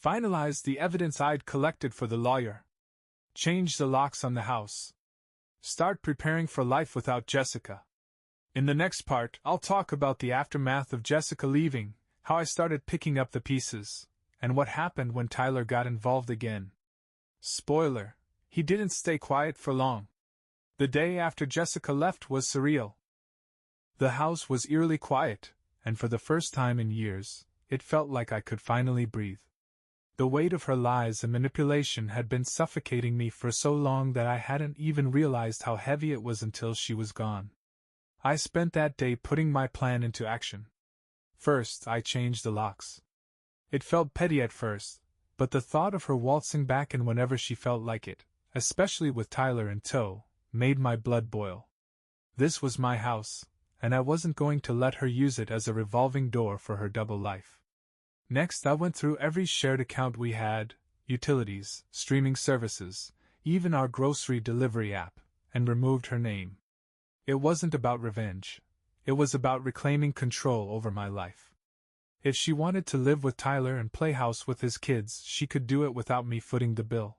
Finalized the evidence I'd collected for the lawyer. Change the locks on the house. Start preparing for life without Jessica. In the next part, I'll talk about the aftermath of Jessica leaving, how I started picking up the pieces, and what happened when Tyler got involved again. Spoiler, he didn't stay quiet for long. The day after Jessica left was surreal. The house was eerily quiet, and for the first time in years, it felt like I could finally breathe. The weight of her lies and manipulation had been suffocating me for so long that I hadn't even realized how heavy it was until she was gone. I spent that day putting my plan into action. First, I changed the locks. It felt petty at first, but the thought of her waltzing back in whenever she felt like it, especially with Tyler in tow, made my blood boil. This was my house, and I wasn't going to let her use it as a revolving door for her double life. Next, I went through every shared account we had, utilities, streaming services, even our grocery delivery app, and removed her name. It wasn't about revenge. It was about reclaiming control over my life. If she wanted to live with Tyler and play house with his kids, she could do it without me footing the bill.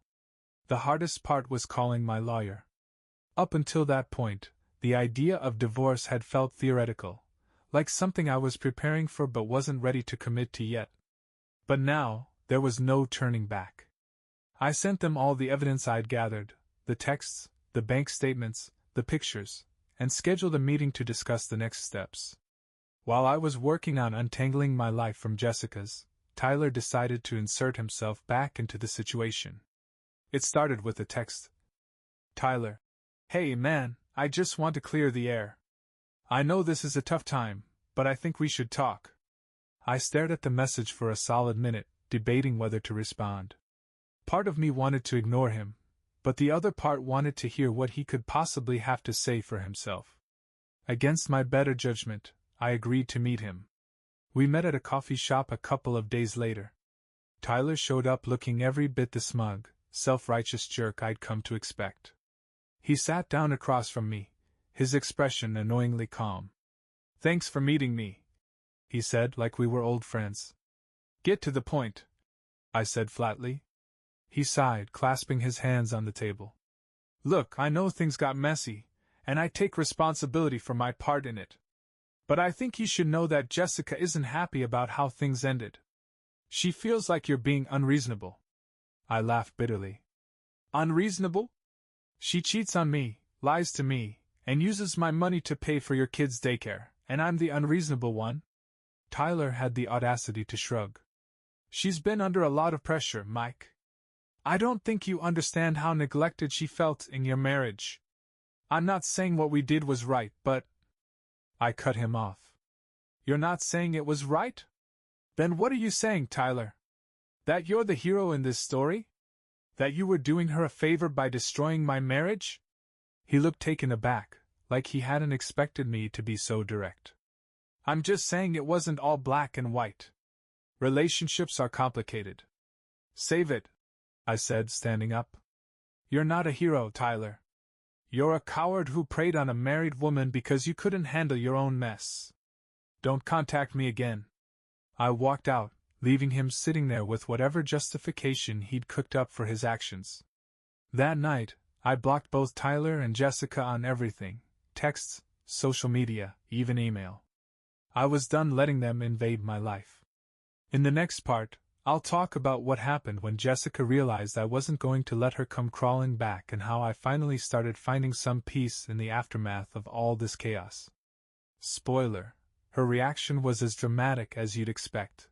The hardest part was calling my lawyer. Up until that point, the idea of divorce had felt theoretical, like something I was preparing for but wasn't ready to commit to yet. But now, there was no turning back. I sent them all the evidence I'd gathered, the texts, the bank statements, the pictures, and scheduled a meeting to discuss the next steps. While I was working on untangling my life from Jessica's, Tyler decided to insert himself back into the situation. It started with a text. "Tyler. Hey man, I just want to clear the air. I know this is a tough time, but I think we should talk." I stared at the message for a solid minute, debating whether to respond. Part of me wanted to ignore him, but the other part wanted to hear what he could possibly have to say for himself. Against my better judgment, I agreed to meet him. We met at a coffee shop a couple of days later. Tyler showed up looking every bit the smug, self-righteous jerk I'd come to expect. He sat down across from me, his expression annoyingly calm. "Thanks for meeting me," he said, like we were old friends. "Get to the point," I said flatly. He sighed, clasping his hands on the table. "Look, I know things got messy, and I take responsibility for my part in it. But I think you should know that Jessica isn't happy about how things ended. She feels like you're being unreasonable." I laughed bitterly. "Unreasonable? She cheats on me, lies to me, and uses my money to pay for your kids' daycare, and I'm the unreasonable one?" Tyler had the audacity to shrug. "She's been under a lot of pressure, Mike. I don't think you understand how neglected she felt in your marriage. I'm not saying what we did was right, but—" I cut him off. "You're not saying it was right? Then what are you saying, Tyler? That you're the hero in this story? That you were doing her a favor by destroying my marriage?" He looked taken aback, like he hadn't expected me to be so direct. "I'm just saying it wasn't all black and white. Relationships are complicated." "Save it," I said, standing up. "You're not a hero, Tyler. You're a coward who preyed on a married woman because you couldn't handle your own mess. Don't contact me again." I walked out, leaving him sitting there with whatever justification he'd cooked up for his actions. That night, I blocked both Tyler and Jessica on everything: texts, social media, even email. I was done letting them invade my life. In the next part, I'll talk about what happened when Jessica realized I wasn't going to let her come crawling back and how I finally started finding some peace in the aftermath of all this chaos. Spoiler: her reaction was as dramatic as you'd expect.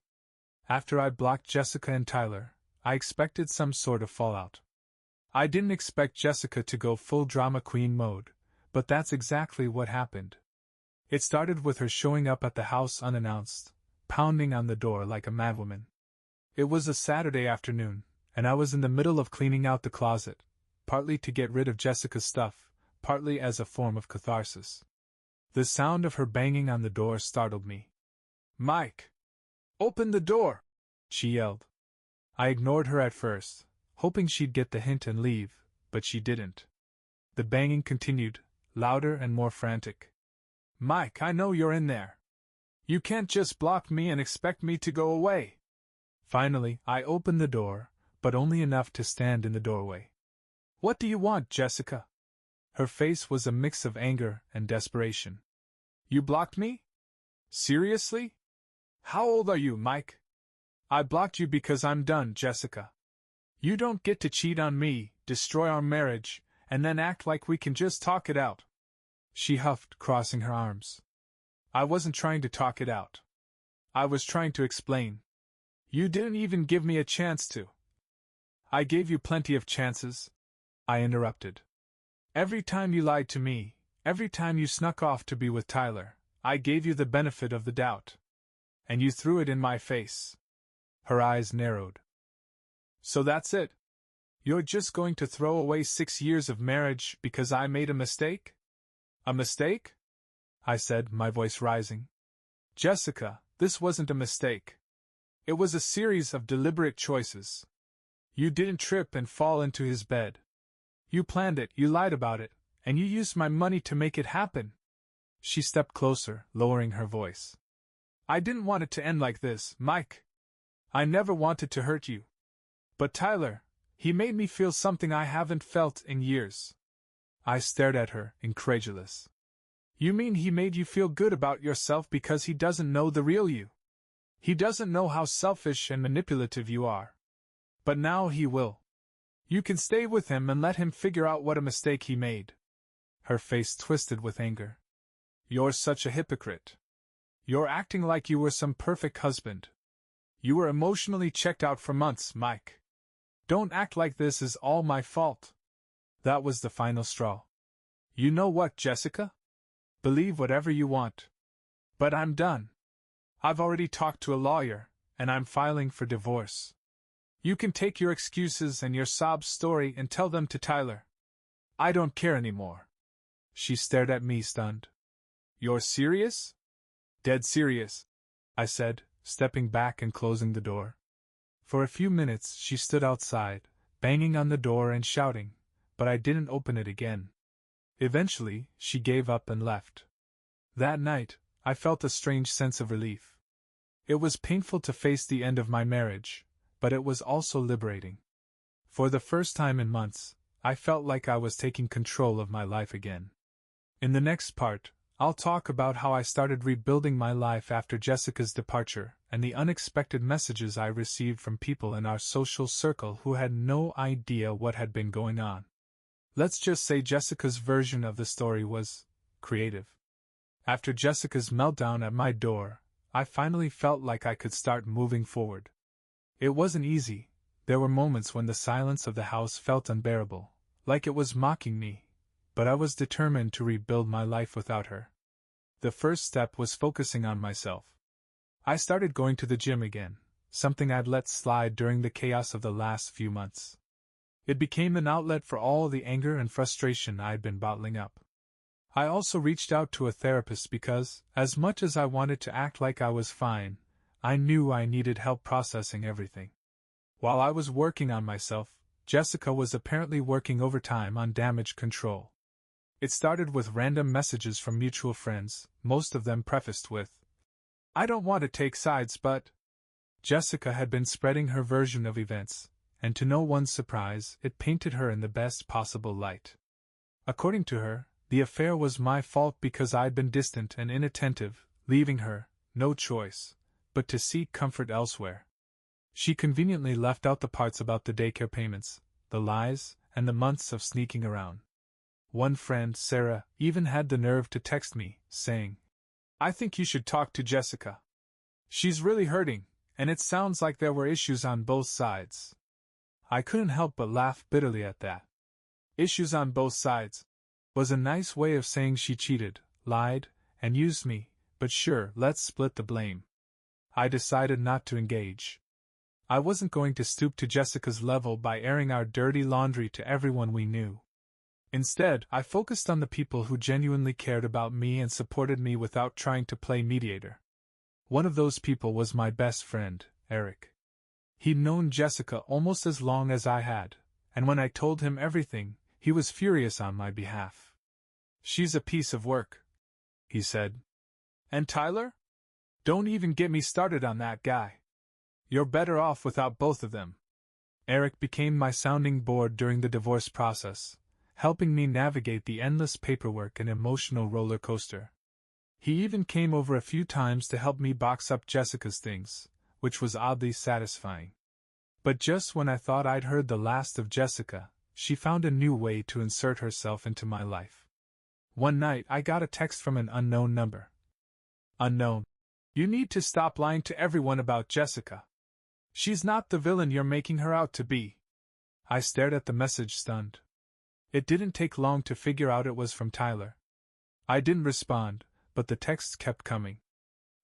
After I blocked Jessica and Tyler, I expected some sort of fallout. I didn't expect Jessica to go full drama queen mode, but that's exactly what happened. It started with her showing up at the house unannounced, pounding on the door like a madwoman. It was a Saturday afternoon, and I was in the middle of cleaning out the closet, partly to get rid of Jessica's stuff, partly as a form of catharsis. The sound of her banging on the door startled me. "Mike! Open the door!" she yelled. I ignored her at first, hoping she'd get the hint and leave, but she didn't. The banging continued, louder and more frantic. "Mike, I know you're in there. You can't just block me and expect me to go away." Finally, I opened the door, but only enough to stand in the doorway. "What do you want, Jessica?" Her face was a mix of anger and desperation. "You blocked me? Seriously? How old are you, Mike?" "I blocked you because I'm done, Jessica. You don't get to cheat on me, destroy our marriage, and then act like we can just talk it out." She huffed, crossing her arms. "I wasn't trying to talk it out. I was trying to explain. You didn't even give me a chance to." "I gave you plenty of chances," I interrupted. "Every time you lied to me, every time you snuck off to be with Tyler, I gave you the benefit of the doubt. And you threw it in my face." Her eyes narrowed. "So that's it? You're just going to throw away 6 years of marriage because I made a mistake?" "A mistake?" I said, my voice rising. "Jessica, this wasn't a mistake. It was a series of deliberate choices. You didn't trip and fall into his bed. You planned it, you lied about it, and you used my money to make it happen." She stepped closer, lowering her voice. "I didn't want it to end like this, Mike. I never wanted to hurt you. But Tyler, he made me feel something I haven't felt in years." I stared at her, incredulous. "You mean he made you feel good about yourself because he doesn't know the real you? He doesn't know how selfish and manipulative you are. But now he will. You can stay with him and let him figure out what a mistake he made." Her face twisted with anger. "You're such a hypocrite. You're acting like you were some perfect husband. You were emotionally checked out for months, Mike. Don't act like this is all my fault." That was the final straw. "You know what, Jessica? Believe whatever you want. But I'm done. I've already talked to a lawyer, and I'm filing for divorce. You can take your excuses and your sob story and tell them to Tyler. I don't care anymore. She stared at me, stunned. You're serious? Dead serious, I said, stepping back and closing the door. For a few minutes she stood outside, banging on the door and shouting, but I didn't open it again. Eventually, she gave up and left. That night, I felt a strange sense of relief. It was painful to face the end of my marriage, but it was also liberating. For the first time in months, I felt like I was taking control of my life again. In the next part, I'll talk about how I started rebuilding my life after Jessica's departure and the unexpected messages I received from people in our social circle who had no idea what had been going on. Let's just say Jessica's version of the story was creative. After Jessica's meltdown at my door, I finally felt like I could start moving forward. It wasn't easy. There were moments when the silence of the house felt unbearable, like it was mocking me, but I was determined to rebuild my life without her. The first step was focusing on myself. I started going to the gym again, something I'd let slide during the chaos of the last few months. It became an outlet for all the anger and frustration I'd been bottling up. I also reached out to a therapist because, as much as I wanted to act like I was fine, I knew I needed help processing everything. While I was working on myself, Jessica was apparently working overtime on damage control. It started with random messages from mutual friends, most of them prefaced with, "I don't want to take sides, but..." Jessica had been spreading her version of events, and to no one's surprise, it painted her in the best possible light. According to her, the affair was my fault because I'd been distant and inattentive, leaving her no choice but to seek comfort elsewhere. She conveniently left out the parts about the daycare payments, the lies, and the months of sneaking around. One friend, Sarah, even had the nerve to text me, saying, "I think you should talk to Jessica. She's really hurting, and it sounds like there were issues on both sides." I couldn't help but laugh bitterly at that. Issues on both sides was a nice way of saying she cheated, lied, and used me, but sure, let's split the blame. I decided not to engage. I wasn't going to stoop to Jessica's level by airing our dirty laundry to everyone we knew. Instead, I focused on the people who genuinely cared about me and supported me without trying to play mediator. One of those people was my best friend, Eric. He'd known Jessica almost as long as I had, and when I told him everything, he was furious on my behalf. "She's a piece of work," he said. "And Tyler? Don't even get me started on that guy. You're better off without both of them." Eric became my sounding board during the divorce process, helping me navigate the endless paperwork and emotional roller coaster. He even came over a few times to help me box up Jessica's things, which was oddly satisfying. But just when I thought I'd heard the last of Jessica, she found a new way to insert herself into my life. One night I got a text from an unknown number. "Unknown. You need to stop lying to everyone about Jessica. She's not the villain you're making her out to be." I stared at the message, stunned. It didn't take long to figure out it was from Tyler. I didn't respond, but the texts kept coming.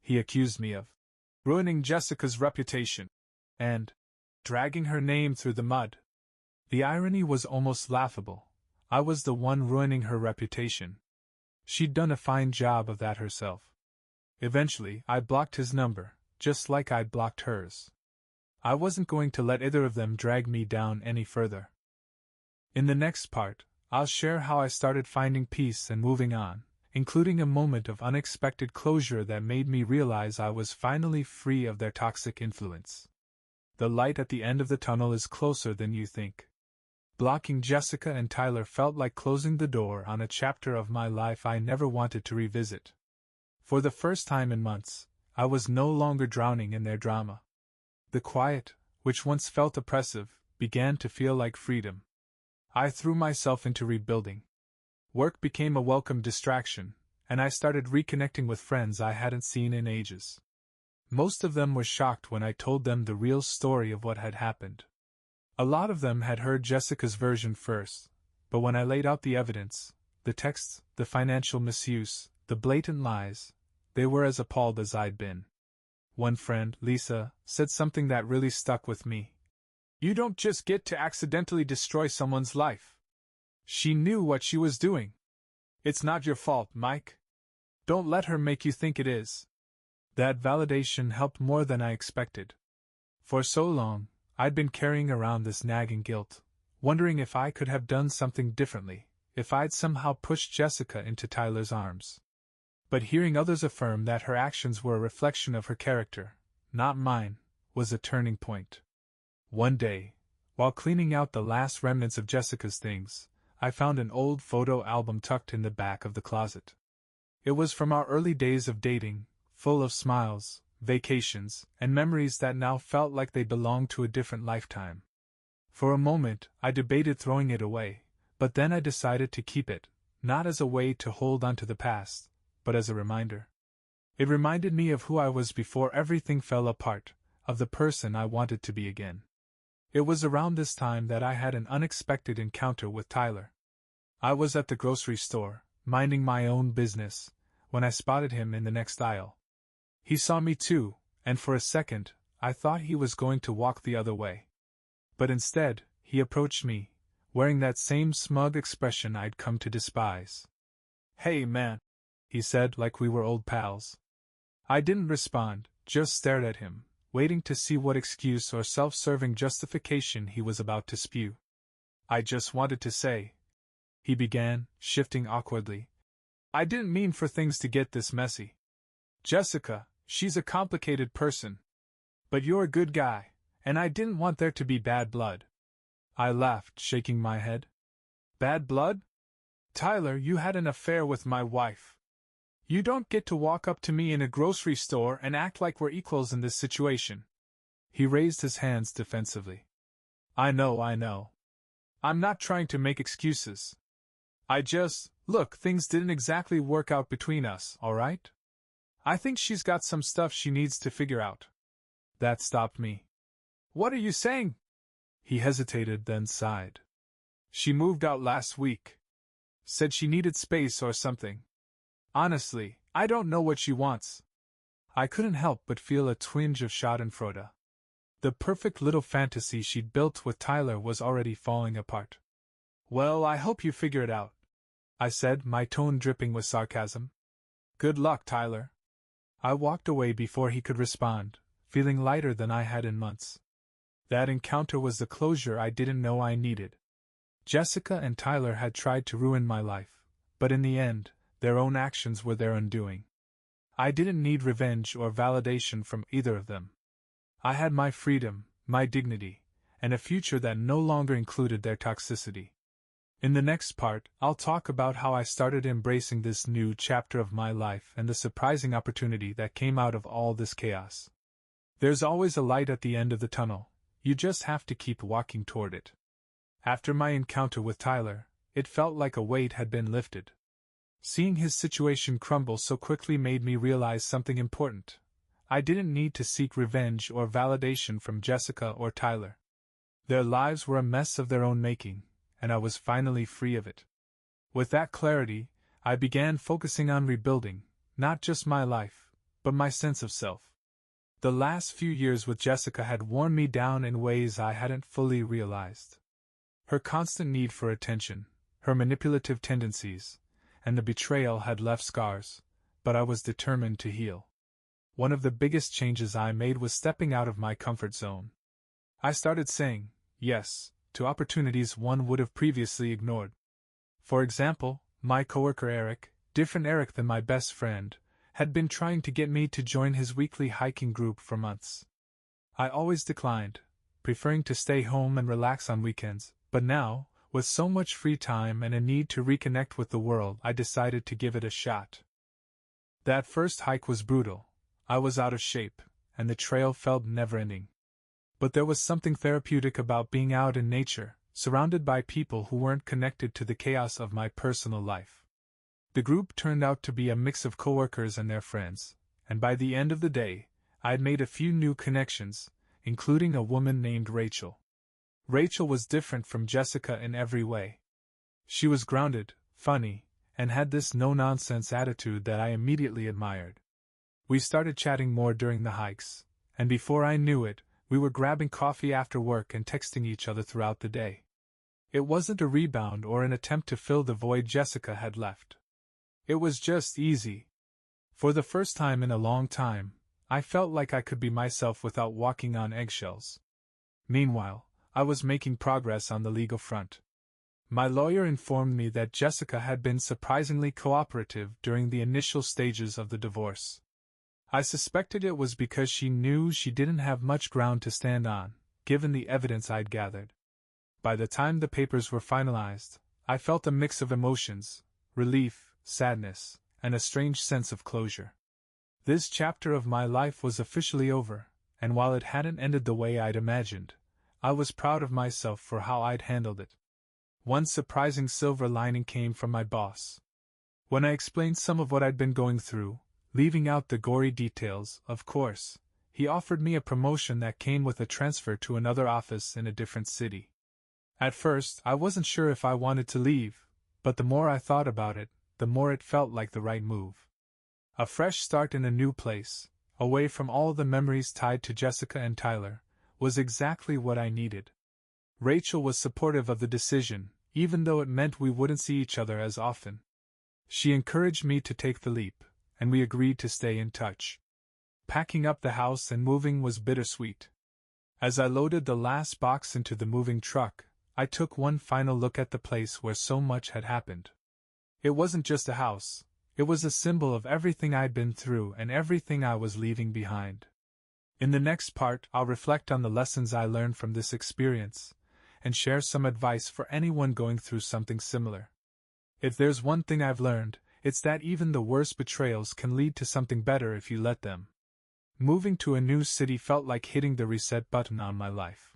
He accused me of ruining Jessica's reputation and dragging her name through the mud. The irony was almost laughable. I was the one ruining her reputation. She'd done a fine job of that herself. Eventually, I blocked his number, just like I'd blocked hers. I wasn't going to let either of them drag me down any further. In the next part, I'll share how I started finding peace and moving on, including a moment of unexpected closure that made me realize I was finally free of their toxic influence. The light at the end of the tunnel is closer than you think. Blocking Jessica and Tyler felt like closing the door on a chapter of my life I never wanted to revisit. For the first time in months, I was no longer drowning in their drama. The quiet, which once felt oppressive, began to feel like freedom. I threw myself into rebuilding. Work became a welcome distraction, and I started reconnecting with friends I hadn't seen in ages. Most of them were shocked when I told them the real story of what had happened. A lot of them had heard Jessica's version first, but when I laid out the evidence, the texts, the financial misuse, the blatant lies, they were as appalled as I'd been. one friend, Lisa, said something that really stuck with me. You don't just get to accidentally destroy someone's life. She knew what she was doing. It's not your fault, Mike. Don't let her make you think it is. That validation helped more than I expected. For so long, I'd been carrying around this nagging guilt, wondering if I could have done something differently, if I'd somehow pushed Jessica into Tyler's arms. But hearing others affirm that her actions were a reflection of her character, not mine, was a turning point. One day, while cleaning out the last remnants of Jessica's things, I found an old photo album tucked in the back of the closet. It was from our early days of dating, full of smiles, vacations, and memories that now felt like they belonged to a different lifetime. For a moment, I debated throwing it away, but then I decided to keep it, not as a way to hold on to the past, but as a reminder. It reminded me of who I was before everything fell apart, of the person I wanted to be again. It was around this time that I had an unexpected encounter with Tyler. I was at the grocery store, minding my own business, when I spotted him in the next aisle. He saw me too, and for a second, I thought he was going to walk the other way. But instead, he approached me, wearing that same smug expression I'd come to despise. "Hey, man," he said like we were old pals. I didn't respond, just stared at him, waiting to see what excuse or self-serving justification he was about to spew. "I just wanted to say," he began, shifting awkwardly, "I didn't mean for things to get this messy. Jessica, she's a complicated person. But you're a good guy, and I didn't want there to be bad blood." I laughed, shaking my head. "Bad blood? Tyler, you had an affair with my wife. You don't get to walk up to me in a grocery store and act like we're equals in this situation." He raised his hands defensively. I know. I'm not trying to make excuses. Look, things didn't exactly work out between us, alright? I think she's got some stuff she needs to figure out." That stopped me. "What are you saying?" He hesitated, then sighed. "She moved out last week. Said she needed space or something. Honestly, I don't know what she wants." I couldn't help but feel a twinge of schadenfreude. The perfect little fantasy she'd built with Tyler was already falling apart. "Well, I hope you figure it out," I said, my tone dripping with sarcasm. "Good luck, Tyler." I walked away before he could respond, feeling lighter than I had in months. That encounter was the closure I didn't know I needed. Jessica and Tyler had tried to ruin my life, but in the end, their own actions were their undoing. I didn't need revenge or validation from either of them. I had my freedom, my dignity, and a future that no longer included their toxicity. In the next part, I'll talk about how I started embracing this new chapter of my life and the surprising opportunity that came out of all this chaos. There's always a light at the end of the tunnel, you just have to keep walking toward it. After my encounter with Tyler, it felt like a weight had been lifted. Seeing his situation crumble so quickly made me realize something important. I didn't need to seek revenge or validation from Jessica or Tyler. Their lives were a mess of their own making, and I was finally free of it. With that clarity, I began focusing on rebuilding, not just my life, but my sense of self. The last few years with Jessica had worn me down in ways I hadn't fully realized. Her constant need for attention, her manipulative tendencies, and the betrayal had left scars, but I was determined to heal. One of the biggest changes I made was stepping out of my comfort zone. I started saying yes to opportunities one would have previously ignored. For example, my coworker Eric, different Eric than my best friend, had been trying to get me to join his weekly hiking group for months. I always declined, preferring to stay home and relax on weekends, but now, with so much free time and a need to reconnect with the world, I decided to give it a shot. That first hike was brutal. I was out of shape, and the trail felt never-ending. But there was something therapeutic about being out in nature, surrounded by people who weren't connected to the chaos of my personal life. The group turned out to be a mix of coworkers and their friends, and by the end of the day, I'd made a few new connections, including a woman named Rachel. Rachel was different from Jessica in every way. She was grounded, funny, and had this no-nonsense attitude that I immediately admired. We started chatting more during the hikes, and before I knew it, we were grabbing coffee after work and texting each other throughout the day. It wasn't a rebound or an attempt to fill the void Jessica had left. It was just easy. For the first time in a long time, I felt like I could be myself without walking on eggshells. Meanwhile, I was making progress on the legal front. My lawyer informed me that Jessica had been surprisingly cooperative during the initial stages of the divorce. I suspected it was because she knew she didn't have much ground to stand on, given the evidence I'd gathered. By the time the papers were finalized, I felt a mix of emotions: relief, sadness, and a strange sense of closure. This chapter of my life was officially over, and while it hadn't ended the way I'd imagined, I was proud of myself for how I'd handled it. One surprising silver lining came from my boss. When I explained some of what I'd been going through, leaving out the gory details, of course, he offered me a promotion that came with a transfer to another office in a different city. At first, I wasn't sure if I wanted to leave, but the more I thought about it, the more it felt like the right move. A fresh start in a new place, away from all the memories tied to Jessica and Tyler, was exactly what I needed. Rachel was supportive of the decision, even though it meant we wouldn't see each other as often. She encouraged me to take the leap, and we agreed to stay in touch. Packing up the house and moving was bittersweet. As I loaded the last box into the moving truck, I took one final look at the place where so much had happened. It wasn't just a house, it was a symbol of everything I'd been through and everything I was leaving behind. In the next part, I'll reflect on the lessons I learned from this experience, and share some advice for anyone going through something similar. If there's one thing I've learned, it's that even the worst betrayals can lead to something better if you let them. Moving to a new city felt like hitting the reset button on my life.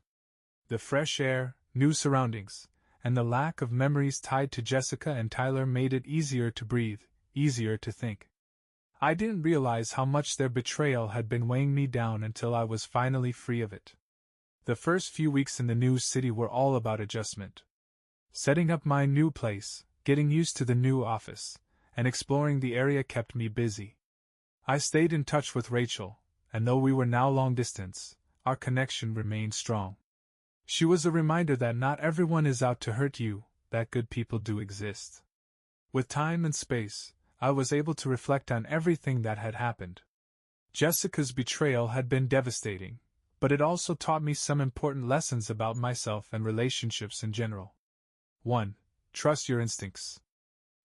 The fresh air, new surroundings, and the lack of memories tied to Jessica and Tyler made it easier to breathe, easier to think. I didn't realize how much their betrayal had been weighing me down until I was finally free of it. The first few weeks in the new city were all about adjustment. Setting up my new place, getting used to the new office, and exploring the area kept me busy. I stayed in touch with Rachel, and though we were now long distance, our connection remained strong. She was a reminder that not everyone is out to hurt you, that good people do exist. With time and space, I was able to reflect on everything that had happened. Jessica's betrayal had been devastating, but it also taught me some important lessons about myself and relationships in general. 1. Trust your instincts.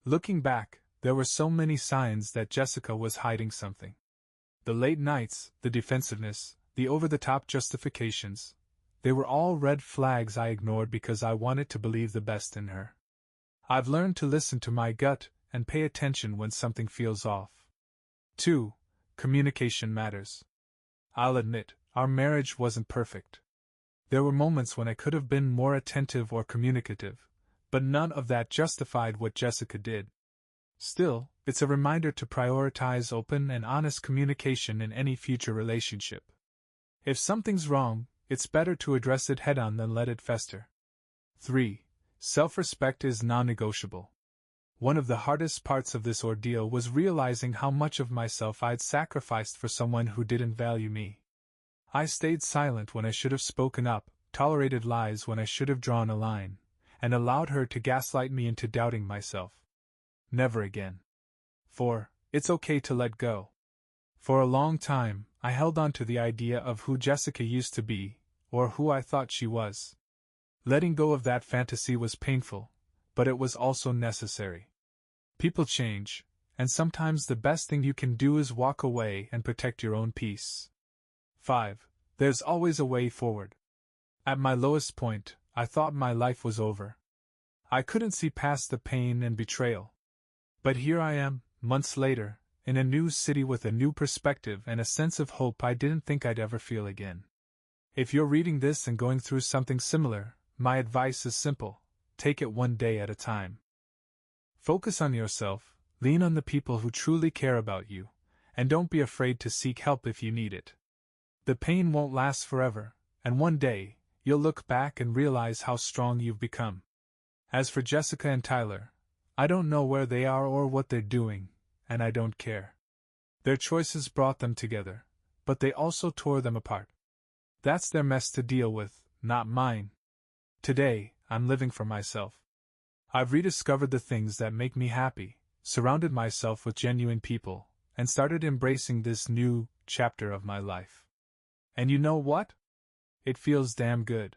Looking back, there were so many signs that Jessica was hiding something. The late nights, the defensiveness, the over-the-top justifications, they were all red flags I ignored because I wanted to believe the best in her. I've learned to listen to my gut and pay attention when something feels off. 2. Communication matters. I'll admit, our marriage wasn't perfect. There were moments when I could have been more attentive or communicative, but none of that justified what Jessica did. Still, it's a reminder to prioritize open and honest communication in any future relationship. If something's wrong, it's better to address it head-on than let it fester. 3. Self-respect is non-negotiable. One of the hardest parts of this ordeal was realizing how much of myself I'd sacrificed for someone who didn't value me. I stayed silent when I should have spoken up, tolerated lies when I should have drawn a line, and allowed her to gaslight me into doubting myself. Never again. 4. It's okay to let go. For a long time, I held on to the idea of who Jessica used to be, or who I thought she was. Letting go of that fantasy was painful, but it was also necessary. People change, and sometimes the best thing you can do is walk away and protect your own peace. 5. There's always a way forward. At my lowest point, I thought my life was over. I couldn't see past the pain and betrayal. But here I am, months later, in a new city with a new perspective and a sense of hope I didn't think I'd ever feel again. If you're reading this and going through something similar, my advice is simple: take it one day at a time. Focus on yourself, lean on the people who truly care about you, and don't be afraid to seek help if you need it. The pain won't last forever, and one day, you'll look back and realize how strong you've become. As for Jessica and Tyler, I don't know where they are or what they're doing, and I don't care. Their choices brought them together, but they also tore them apart. That's their mess to deal with, not mine. Today, I'm living for myself. I've rediscovered the things that make me happy, surrounded myself with genuine people, and started embracing this new chapter of my life. And you know what? It feels damn good.